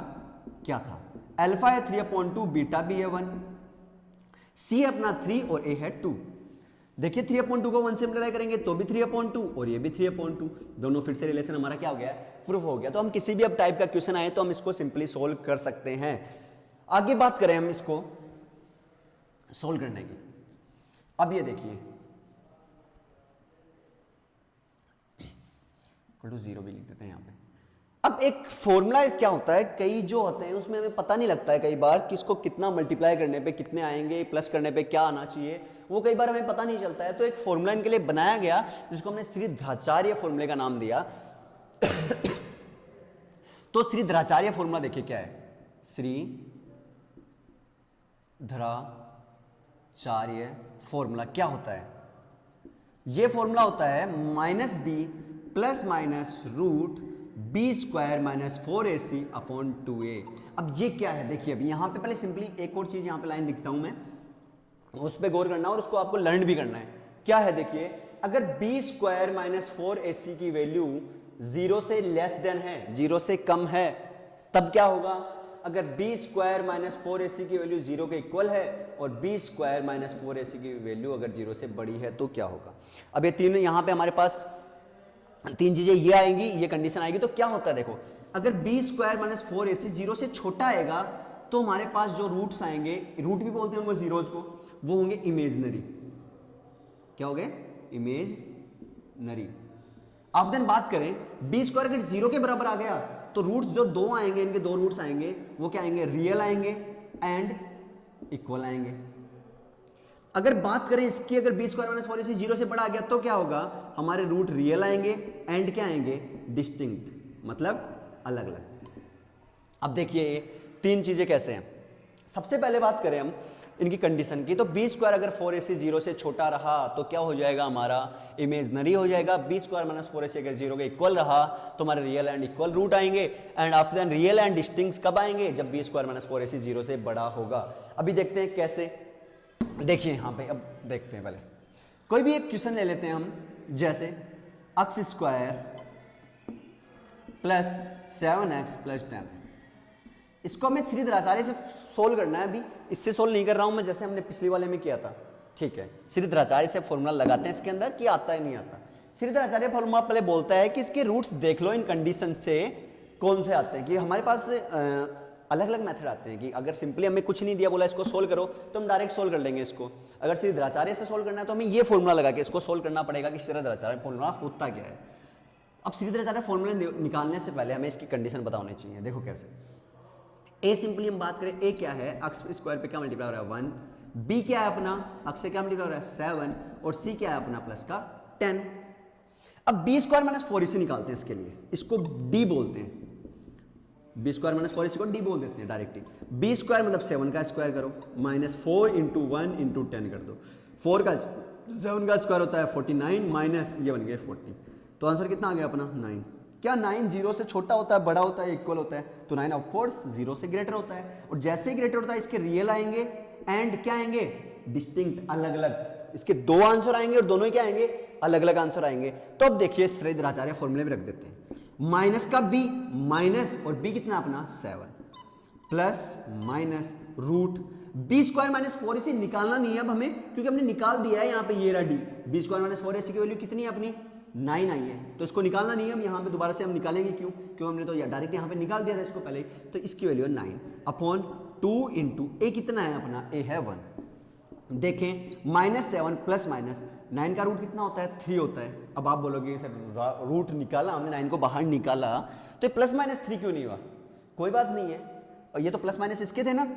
क्या था, अल्फा है 3/2, बीटा भी है 1, सी अपना 3 और ए है 2। देखिए 3/2 को 1 से मल्टीप्लाई करेंगे तो भी 3/2 और ये भी 3/2, दोनों फिर से रिलेशन हमारा क्या हो गया, प्रूफ हो गया। तो हम किसी भी अब टाइप का क्वेश्चन आए तो हम इसको सिंपली सोल्व कर सकते हैं। आगे बात करें हम इसको सोल्व करने की। अब ये देखिए इक्वल टू 0 भी लिख देते हैं यहाँ पे। अब एक फॉर्मूला क्या होता है, कई जो होते हैं उसमें हमें पता नहीं लगता है कई बार किसको कितना मल्टीप्लाई करने पे कितने आएंगे, प्लस करने पे क्या आना चाहिए, वो कई बार हमें पता नहीं चलता है। तो एक फॉर्मूला इनके लिए बनाया गया जिसको हमने श्रीधराचार्य फॉर्मूले का नाम दिया। तो श्रीधराचार्य फॉर्मूला देखिए क्या है, श्रीधराचार्य फॉर्मूला क्या होता है, ये फॉर्मूला होता है -b plus minus root b square minus 4ac upon 2a। अब ये क्या है देखिए, अभी यहाँ पे पहले सिंपली एक और चीज यहाँ पे लाइन लिखता हूं मैं, उस पर गौर करना और उसको आपको लर्न भी करना है। क्या है देखिए, अगर बी स्क्वायर माइनस 4ac की वैल्यू 0 से लेस देन है, 0 से कम है, तब क्या होगा, अगर बी स्क्वायर माइनस 4ac की वैल्यू 0 के इक्वल है और बी स्क्वायर माइनस 4ac की वैल्यू अगर 0 से बड़ी है तो क्या होगा। अब ये तीन यहाँ पे हमारे पास तीन चीजें ये आएंगी, ये कंडीशन आएगी, तो क्या होता है देखो, अगर बी स्क्वायर माइनस 4ac 0 से छोटा आएगा तो हमारे पास जो रूट्स आएंगे, रूट भी बोलते हैं उनको जीरोज को, वो होंगे इमेजनरी। क्या हो गए, इमेजनरी। अब देन बात करें बी स्क्वायर अगर 0 के बराबर आ गया तो रूट्स जो दो आएंगे, इनके दो रूट्स आएंगे, वो क्या आएंगे, रियल आएंगे एंड इक्वल आएंगे। अगर बात करें इसकी, अगर बी स्क्वायर माइनस 4ac 0 से बड़ा आ गया तो क्या होगा, हमारे रूट रियल आएंगे एंड क्या आएंगे, डिस्टिंक्ट, मतलब अलग अलग। अब देखिए ये तीन चीजें कैसे हैं। सबसे पहले बात करें हम इनकी कंडीशन की, तो बी स्क्वायर अगर 4ac 0 से छोटा रहा तो क्या हो जाएगा, हमारा इमेजनरी हो जाएगा। बी स्क्वायर माइनस 4ac अगर 0 के इक्वल रहा तो हमारे रियल एंड इक्वल रूट आएंगे, and after then real and distinct कब आएंगे, जब बी स्क्वायर माइनस 4ac 0 से बड़ा होगा। अभी देखते हैं कैसे, देखिए यहाँ पे अब देखते हैं, पहले कोई भी एक क्वेश्चन ले लेते हैं हम, जैसे x square plus 7x plus 10। इसको हमें श्रीधराचार्य से सोल्व करना है, अभी इससे सोल्व नहीं कर रहा हूं मैं, जैसे हमने पिछली वाले में किया था। ठीक है, श्रीधराचार्य से फॉर्मूला लगाते हैं इसके अंदर कि आता है नहीं आता। श्रीधराचार्य फॉर्मूला पहले बोलता है कि इसके रूट्स देख लो इन कंडीशन से कौन से आते हैं, कि हमारे पास अलग अलग मेथड आते हैं कि अगर सिंपली हमें कुछ नहीं दिया, बोला इसको सोल्व करो, तो हम डायरेक्ट सोल्व कर लेंगे इसको। अगर श्रीधराचार्य से सोल्व करना है तो हमें ये फॉर्मूला लगा के इसको सोल्व करना पड़ेगा कि श्रीधराचार्य फॉर्मूला होता क्या है। अब सीधी तरह से फॉर्मूले निकालने से पहले हमें इसकी कंडीशन पता होनी चाहिए। देखो कैसे, ए सिंपली हम बात करें, ए क्या है, अक्ष स्क्वायर पे क्या मल्टीप्लाई हो रहा है 1, बी क्या है अपना अक्ष से क्या मल्टीप्लाई हो रहा है 7, और सी क्या है अपना प्लस का 10। अब बी स्क्वायर माइनस 4 इसे निकालते हैं, इसके लिए इसको डी बोलते हैं, बी स्क्वायर माइनस 4 इसी को डी बोल देते हैं डायरेक्टली। बी स्क्वायर मतलब 7 का स्क्वायर करो माइनस 4 इंटू 1 इंटू 10 कर दो, 4 का 7 का स्क्वायर होता है 49 माइनस ये बन गया 40, तो आंसर कितना आ गया अपना 9। क्या 9 0 से छोटा होता है, बड़ा होता है, इक्वल होता है? तो 9 ऑफ कोर्स 0 से ग्रेटर होता है, और जैसे ही ग्रेटर होता है इसके रियल आएंगे एंड क्या आएंगे, डिस्टिंक्ट, अलग अलग। इसके दो आंसर आएंगे और दोनों ही क्या आएंगे, अलग अलग आंसर आएंगे। तो अब देखिए श्रीधराचार्य फॉर्मूले में रख देते हैं, माइनस का बी, माइनस और बी कितना अपना 7 plus minus root b square minus 4, इसे निकालना नहीं है अब हमें, क्योंकि हमने निकाल दिया है यहाँ पे, ये रहा डी, बी स्क्वायर माइनस 4 इसी की वैल्यू कितनी है अपनी 9 आई है, तो इसको निकालना नहीं है हम यहाँ पे, दोबारा से हम निकालेंगे क्यों, क्यों हमने तो डायरेक्ट यहाँ पे निकाल दिया था इसको पहले, तो इसकी वैल्यू है 9 अपॉन 2 इंटू ए कितना है अपना, ए है 1। देखें -7 प्लस माइनस 9 का रूट कितना होता है 3 होता है। अब आप बोलोगे सर रूट निकाला हमने, 9 को बाहर निकाला, तो प्लस माइनस 3 क्यों नहीं हुआ? कोई बात नहीं है, और ये तो प्लस माइनस इसके थे ना।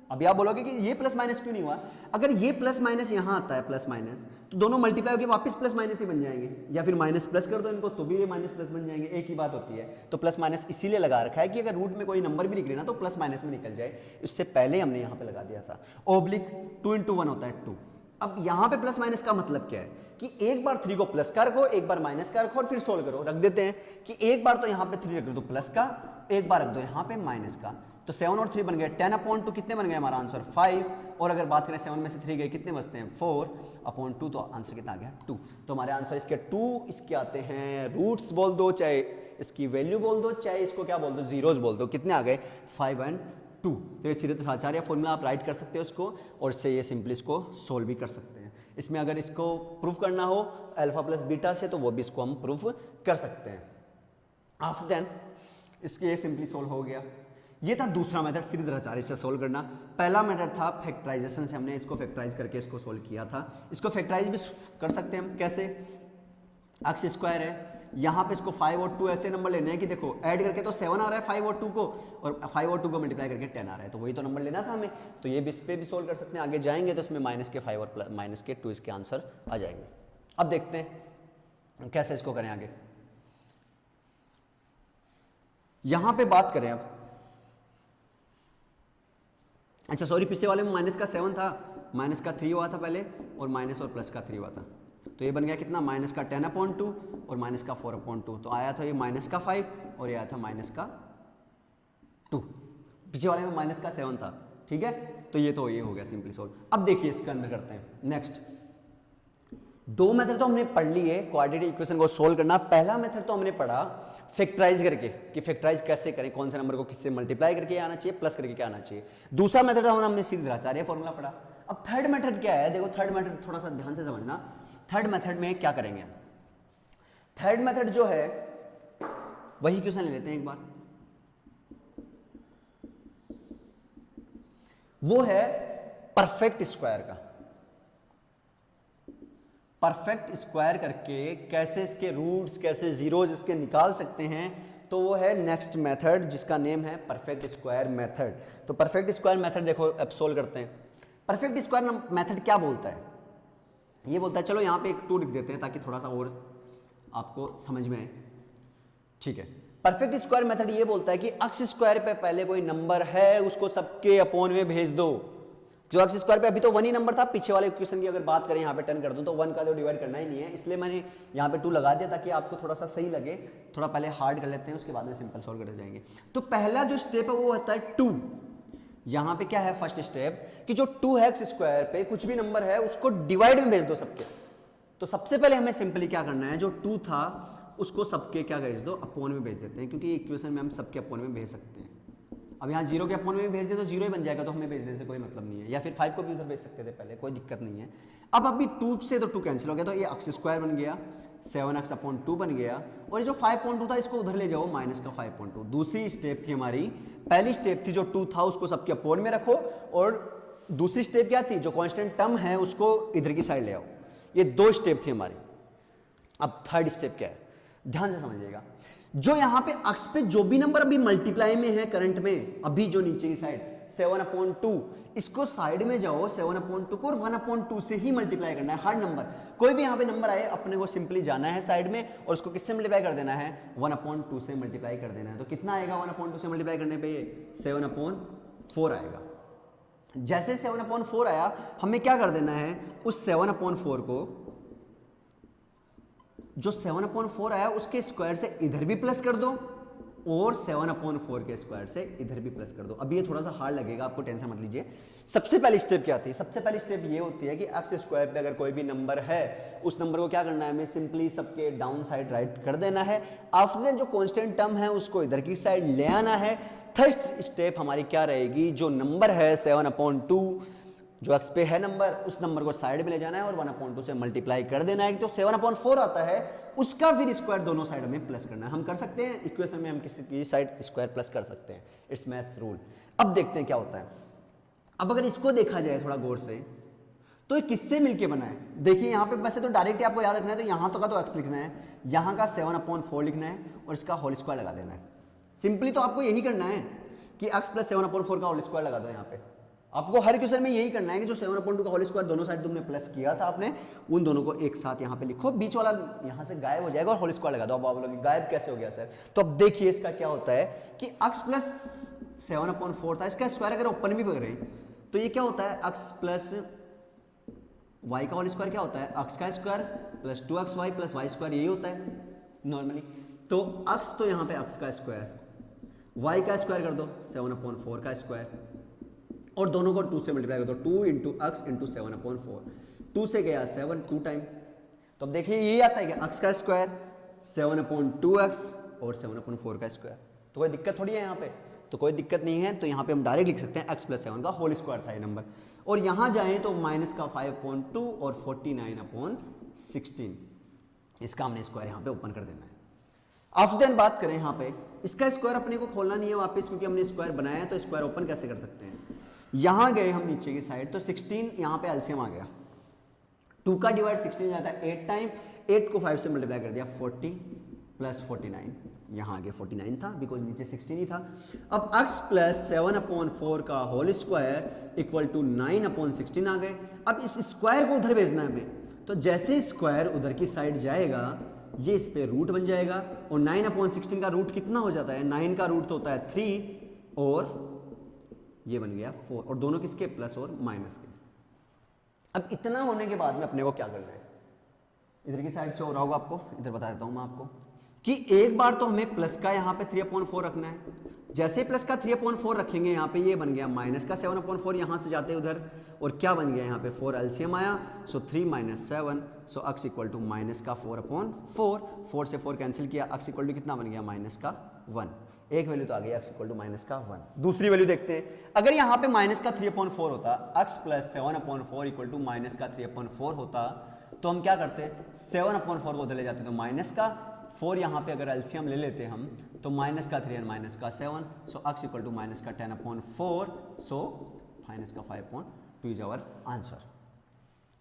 अभी आप बोलोगे कि ये प्लस माइनस क्यों नहीं हुआ? अगर ये प्लस माइनस यहाँ आता है प्लस माइनस, तो दोनों मल्टीप्लाई होकर वापस प्लस माइनस ही बन जाएंगे, या फिर माइनस प्लस कर दो इनको तो भी ये माइनस प्लस बन जाएंगे, एक ही बात होती है। तो प्लस माइनस इसीलिए लगा रखा है कि अगर रूट में कोई नंबर भी निकले ना तो प्लस माइनस में निकल जाए, इससे पहले हमने यहाँ पे लगा दिया था। ओब्लिक 2 इंटू 1 होता है 2। अब यहाँ पे प्लस माइनस का मतलब क्या है कि एक बार 3 को प्लस का रखो, एक बार माइनस का रखो और फिर सोल्व करो। रख देते हैं कि एक बार तो यहाँ पे 3 रख दो प्लस का, एक बार रख दो यहाँ पे माइनस का, तो 7 और 3 बन गए 10/2, कितने बन गए हमारा आंसर 5, और अगर बात करें 7 में से 3 गए कितने बचते हैं 4/2, तो आंसर कितना आ गया 2। तो हमारे आंसर इसके 2, इसके आते हैं रूट्स बोल दो, चाहे इसकी वैल्यू बोल दो, चाहे इसको क्या बोल दो जीरोस बोल दो, कितने आ गए 5 और 2। तो ये श्रीधराचार्य फॉर्मूला आप राइट कर सकते हो इसको, और इससे ये सिंपली इसको सोल्व भी कर सकते हैं। इसमें अगर इसको प्रूफ करना हो अल्फा प्लस बीटा से, तो वो भी इसको हम प्रूफ कर सकते हैं। आफ्टर देन इसके सिंपली सोल्व हो गया। ये था दूसरा मेथड श्रीधराचार्य से सोल्व करना। पहला मेथड था फैक्टराइजेशन से, हमने इसको फैक्टराइज करके इसको सोल्व किया था। इसको फैक्टराइज भी कर सकते हैं हम, कैसे? अक्स स्क्वायर है, यहाँ पे इसको 5 और 2 ऐसे नंबर लेने हैं कि देखो ऐड करके तो 7 आ रहा है 5 और 2 को, और 5 और 2 को मल्टीप्लाई करके 10 आ रहा है, तो वही तो नंबर लेना था हमें। तो ये भी इस पे भी सोल्व कर सकते हैं। आगे जाएंगे तो इसमें माइनस के 5 और माइनस के 2 इसके आंसर आ जाएंगे। अब देखते हैं कैसे इसको करें आगे। यहां पे बात करें अब, अच्छा सॉरी, पिछले वाले में माइनस का 7 था, माइनस का 3 हुआ था पहले, और माइनस और प्लस का 3 हुआ था, तो ये बन गया कितना माइनस का 10/2 और माइनस का 4/2। तो आया था ये माइनस का 5 और ये आया था माइनस का 2। पिछले वाले में माइनस का 7 था, ठीक है। तो ये हो गया सिंपली सोल्व। अब देखिए इसके अंदर करते हैं नेक्स्ट। दो मेथड तो हमने पढ़ लिए क्वाड्रेटिक इक्वेशन को सोल्व करना। पहला मेथड तो हमने पढ़ा फैक्टराइज करके कि फैक्टराइज कैसे करें, कौन से नंबर को किससे मल्टीप्लाई करके आना चाहिए, प्लस करके क्या आना चाहिए। दूसरा मेथड हमने श्रीधराचार्य फॉर्मूला पढ़ा। अब थर्ड मेथड क्या है, देखो थर्ड मेथड थोड़ा सा ध्यान से समझना। थर्ड मेथड में क्या करेंगे, थर्ड मेथड जो है वही इक्वेशन ले लेते हैं एक बार, वो है परफेक्ट स्क्वायर का। परफेक्ट स्क्वायर करके कैसे इसके रूट्स, कैसे जीरोज इसके निकाल सकते हैं, तो वो है नेक्स्ट मेथड जिसका नेम है परफेक्ट स्क्वायर मेथड। तो परफेक्ट स्क्वायर मेथड देखो अब सोल्व करते हैं। परफेक्ट स्क्वायर मेथड क्या बोलता है, ये बोलता है, चलो यहाँ पे एक 2 लिख देते हैं ताकि थोड़ा सा और आपको समझ में आए, ठीक है। परफेक्ट स्क्वायर मेथड ये बोलता है कि अक्स स्क्वायर पे पहले कोई नंबर है उसको सबके अपोन में भेज दो। जो अक्स स्क्वायर पे अभी तो 1 ही नंबर था, पीछे वाले इक्वेशन की अगर बात करें यहाँ पे 10 कर दूं तो 1 का तो डिवाइड करना ही नहीं है, इसलिए मैंने यहाँ पे 2 लगा दिया ताकि आपको थोड़ा सा सही लगे। थोड़ा पहले हार्ड कर लेते हैं, उसके बाद में सिंपल सॉल्व करते जाएंगे। तो पहला जो स्टेप है वो होता है 2। यहाँ पे क्या है फर्स्ट स्टेप कि जो 2 है एक्स स्क्वायर पे कुछ भी नंबर है उसको डिवाइड में भेज दो सबके। तो सबसे पहले हमें सिंपली क्या करना है, जो 2 था उसको सबके क्या भेज दो, अपोन में भेज देते हैं, क्योंकि इक्वेशन में हम सबके अपोन में भेज सकते हैं। अब यहाँ 0 के अपोन में भेज दे तो 0 ही बन जाएगा, तो हमें भेजने से कोई मतलब नहीं है, या फिर 5 को भी उधर भेज सकते थे पहले, कोई दिक्कत नहीं है। अब अभी 2 से तो 2 कैंसिल हो गया, तो ये एक्स स्क्वायर बन गया, 7x/2 बन गया, और ये जो 5.2 था इसको उधर ले जाओ माइनस का 5.2। दूसरी स्टेप थी हमारी, पहली स्टेप थी जो 2 था उसको सबके अपोन में रखो, और दूसरी स्टेप क्या थी, जो कांस्टेंट टर्म है उसको इधर की साइड ले आओ। ये 2 स्टेप थी हमारी। अब थर्ड स्टेप क्या है, ध्यान से समझिएगा, जो यहां पे अक्ष पे जो भी नंबर अभी मल्टीप्लाई में है करंट में, अभी जो नीचे की साइड 7/2, इसको साइड में जाओ 7/2 को और 1/2 से ही मल्टीप्लाई करना है। हर नंबर, कोई भी यहां पे नंबर आए अपने को सिंपली जाना है साइड में और उसको किससे मल्टीप्लाई कर देना है, 1/2 से मल्टीप्लाई कर देना है। तो कितना आएगा 1/2 से मल्टीप्लाई करने पे, ये 7/4 आएगा। जैसे 7/4 आया, हमें क्या कर देना है, उस 7/4 को, जो 7/4 आया उसके स्क्वायर से इधर भी प्लस कर दो और 7/4 के स्क्वायर से इधर भी प्लस कर दो। अब ये थोड़ा सा हार्ड लगेगा, आपको टेंशन मत लीजिए। सबसे पहली स्टेप क्या आती है, सबसे पहली स्टेप ये होती है कि एक्स स्क्वायर पे अगर कोई भी नंबर है, उस नंबर को क्या करना है, हमें सिंपली सबके डाउन साइड राइट कर देना है। आफ्टर देन जो कांस्टेंट टर्म है उसको इधर की साइड ले आना है। थर्ड स्टेप हमारी क्या रहेगी, जो नंबर है 7/2 जो एक्स पे है नंबर, उस नंबर को साइड में ले जाना है और 1/2 से मल्टीप्लाई कर देना है। तो 7/4 आता है, उसका फिर स्क्वायर दोनों साइड में प्लस करना है। हम कर सकते हैं इक्वेशन में, हम किसी की साइड स्क्वायर प्लस कर सकते हैं, इट्स मैथ्स रूल। अब देखते हैं क्या होता है। अब अगर इसको देखा जाए थोड़ा गौर से, तो ये किससे मिलके बना है, देखिए यहाँ पे वैसे तो डायरेक्ट आपको याद रखना है, तो यहाँ तो का तो एक्स लिखना है, यहाँ का 7/4 लिखना है और इसका होल स्क्वायर लगा देना है। सिंपली तो आपको यही करना है कि एक्स प्लस 7/4 का होल स्क्वायर लगा दो। यहाँ पे आपको हर क्वेश्चन में यही करना है कि जो 7/2 का होल स्क्वायर दोनों साइड तुमने प्लस किया था आपने, उन दोनों को एक साथ यहाँ पे लिखो, बीच वाला यहाँ से गायब हो जाएगा और होल स्क्वायर लगा दो। अब आप बोलोगे गायब कैसे हो गया सर, तो अब देखिए इसका क्या होता है कि x प्लस 7/4 था, इसका स्क्वायर अगर ओपन भी करें तो ये क्या होता है, x प्लस y का होल स्क्वायर क्या होता है, x का square plus 2xy plus y square, यही होता है नॉर्मली। तो x तो यहाँ पे x का स्क्वायर, y का स्क्वायर कर दो 7/4 का स्क्वायर और दोनों को 2 से मल्टीप्लाई कर दो, 2 इंटू एक्स इंटू 7/4, 2 से गया 7 2 टाइम। तो अब देखिए ये आता है कि एक्स का स्क्वायर 7/2x और 7/4 का स्क्वायर, तो कोई दिक्कत थोड़ी है यहाँ पे, तो कोई दिक्कत नहीं है। तो यहाँ पे हम डायरेक्ट लिख सकते हैं x प्लस 7 का होल स्क्वायर था ये नंबर, और यहाँ जाएं तो माइनस का 5/2 और 49/16, इसका हमने स्क्वायर यहाँ पे ओपन कर देना है। आफ्टर देन बात करें यहाँ पे, इसका स्क्वायर अपने को खोलना नहीं है वापस, क्योंकि हमने स्क्वायर बनाया है, तो स्क्वायर ओपन कैसे कर सकते हैं। यहाँ गए हम नीचे की साइड, तो 16 यहाँ पे एलसीएम आ गया, 2 का डिवाइड 16 जाता है 8 टाइम, 8 को 5 से मल्टीप्लाई कर दिया 40 प्लस 49, यहाँ आगे 49 था बिकॉज नीचे 16 ही था। अब x प्लस 7/4 का होल स्क्वायर इक्वल टू 9/16 आ गए। अब इस स्क्वायर को उधर भेजना है हमें, तो जैसे स्क्वायर उधर की साइड जाएगा ये इस पे रूट बन जाएगा, और 9/16 का रूट कितना हो जाता है, 9 का रूट तो होता है 3 और ये बन गया 4, और दोनों किसके, प्लस और माइनस के। अब इतना होने के बाद में अपने को क्या करना है, इधर की साइड से हो रहा होगा आपको, इधर बता देता हूं मैं आपको कि एक बार तो हमें प्लस का यहाँ पे 3/4 रखना है। जैसे प्लस का 3/4 रखेंगे यहाँ पे, ये बन गया माइनस का 7/4, यहाँ से जाते उधर, और क्या बन गया यहाँ पे 4 एलसीएम आया, सो 3 - 7, सो x इक्वल टू माइनस का 4/4, 4 से 4 कैंसिल किया, x इक्वल टू कितना बन गया, माइनस का 1। एक वैल्यू तो आ गई x इक्वल टू माइनस का 1। दूसरी वैल्यू देखते हैं, अगर यहाँ पे माइनस का 3/4 होता, x plus 7/4 equal to minus का 3/4 होता, तो हम क्या करते, 7/4 को उधर ले जाते, तो माइनस का 4 यहाँ पे अगर एलसीएम ले लेते हम, तो माइनस का 3 और माइनस का 7, सो x इक्वल टू माइनस का 10/4, सो माइनस का 5.2 इज आवर आंसर।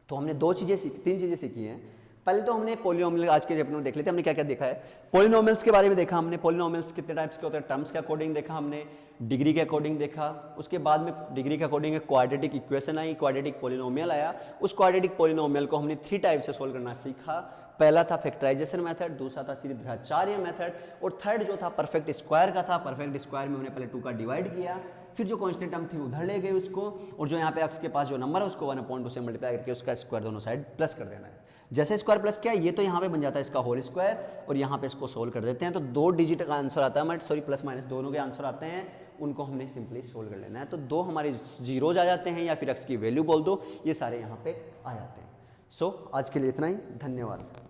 तो हमने तीन चीजें सीखी हैं। पहले तो हमने पॉलिनोमियल आज के चैप्टर में देख लेते हैं, हमने क्या क्या देखा है। पॉलिनोमियल्स के बारे में देखा हमने, पॉलिनोमियल्स कितने टाइप्स के होते हैं, टर्म्स के अकॉर्डिंग देखा हमने, डिग्री के अकॉर्डिंग देखा, उसके बाद में डिग्री के अकॉर्डिंग एक क्वाड्रेटिक इक्वेशन आई, क्वाड्रेटिक पॉलिनोमियल आया। उस क्वाड्रेटिक पॉलिनोमियल को हमने 3 टाइप से सोल्व करना सीखा। पहला था फैक्टराइजेशन मेथड, दूसरा था सीरीधराचार्य मेथड, और थर्ड जो था परफेक्ट स्क्वायर का था। परफेक्ट स्क्वायर में हमने पहले 2 का डिवाइड किया, फिर जो कांस्टेंट टर्म थी उधर ले गए उसको, और जो यहाँ पे x के पास जो नंबर है उसको 1/2 से मल्टीप्लाई करके उसका स्क्वायर दोनों साइड प्लस कर देना है। जैसे स्क्वायर प्लस किया, ये तो यहाँ पे बन जाता है इसका होल स्क्वायर, और यहाँ पे इसको सोल्व कर देते हैं, तो 2 डिजिट का आंसर आता है, सॉरी प्लस माइनस दोनों के आंसर आते हैं, उनको हमने सिंपली सोल्व कर लेना है। तो 2 हमारे जीरोज आ जाते हैं, या फिर x की वैल्यू बोल दो, ये सारे यहाँ पे आ जाते हैं। सो आज के लिए इतना ही, धन्यवाद।